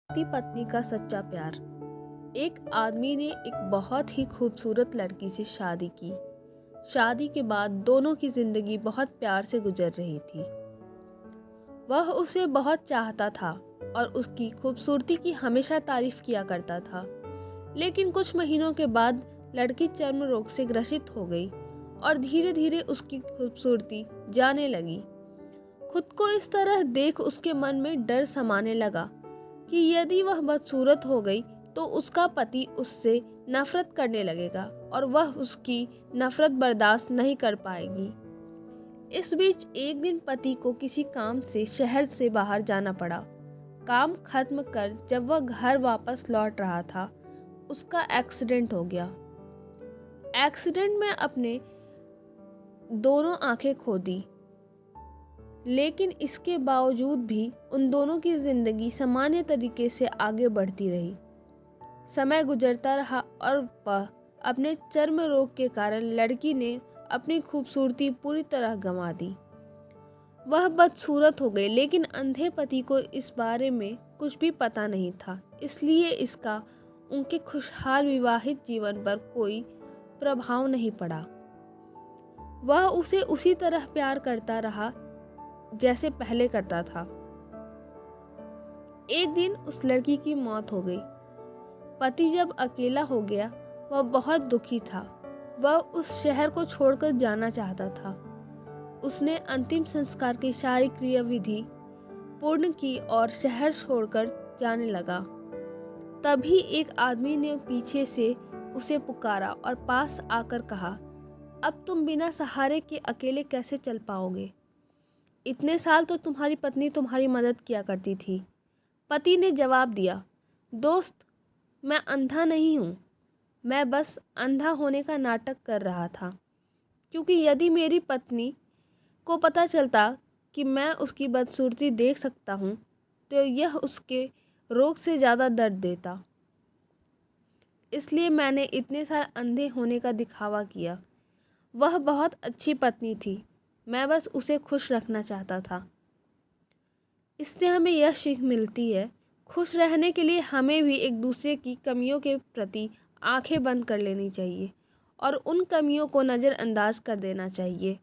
पति पत्नी का सच्चा प्यार। एक आदमी ने एक बहुत ही खूबसूरत लड़की से शादी की। शादी के बाद दोनों की जिंदगी बहुत प्यार से गुजर रही थी। वह उसे बहुत चाहता था और उसकी खूबसूरती की हमेशा तारीफ किया करता था। लेकिन कुछ महीनों के बाद लड़की चर्म रोग से ग्रसित हो गई और धीरे धीरे उसकी खूबसूरती जाने लगी। खुद को इस तरह देख उसके मन में डर समाने लगा कि यदि वह बदसूरत हो गई तो उसका पति उससे नफरत करने लगेगा और वह उसकी नफरत बर्दाश्त नहीं कर पाएगी। इस बीच एक दिन पति को किसी काम से शहर से बाहर जाना पड़ा। काम खत्म कर जब वह घर वापस लौट रहा था, उसका एक्सीडेंट हो गया। एक्सीडेंट में अपने दोनों आंखें खो दी, लेकिन इसके बावजूद भी उन दोनों की जिंदगी सामान्य तरीके से आगे बढ़ती रही। समय गुजरता रहा और वह अपने चर्म रोग के कारण लड़की ने अपनी खूबसूरती पूरी तरह गंवा दी। वह बदसूरत हो गई, लेकिन अंधे पति को इस बारे में कुछ भी पता नहीं था, इसलिए इसका उनके खुशहाल विवाहित जीवन पर कोई प्रभाव नहीं पड़ा। वह उसे उसी तरह प्यार करता रहा जैसे पहले करता था। एक दिन उस लड़की की मौत हो गई। पति जब अकेला हो गया, वह बहुत दुखी था। वह उस शहर को छोड़कर जाना चाहता था। उसने अंतिम संस्कार की सारी क्रियाविधि पूर्ण की और शहर छोड़कर जाने लगा। तभी एक आदमी ने पीछे से उसे पुकारा और पास आकर कहा, अब तुम बिना सहारे के अकेले कैसे चल पाओगे? इतने साल तो तुम्हारी पत्नी तुम्हारी मदद किया करती थी। पति ने जवाब दिया, दोस्त, मैं अंधा नहीं हूँ, मैं बस अंधा होने का नाटक कर रहा था, क्योंकि यदि मेरी पत्नी को पता चलता कि मैं उसकी बदसूरती देख सकता हूँ तो यह उसके रोग से ज़्यादा दर्द देता। इसलिए मैंने इतने साल अंधे होने का दिखावा किया। वह बहुत अच्छी पत्नी थी, मैं बस उसे खुश रखना चाहता था। इससे हमें यह सीख मिलती है, खुश रहने के लिए हमें भी एक दूसरे की कमियों के प्रति आंखें बंद कर लेनी चाहिए और उन कमियों को नज़रअंदाज कर देना चाहिए।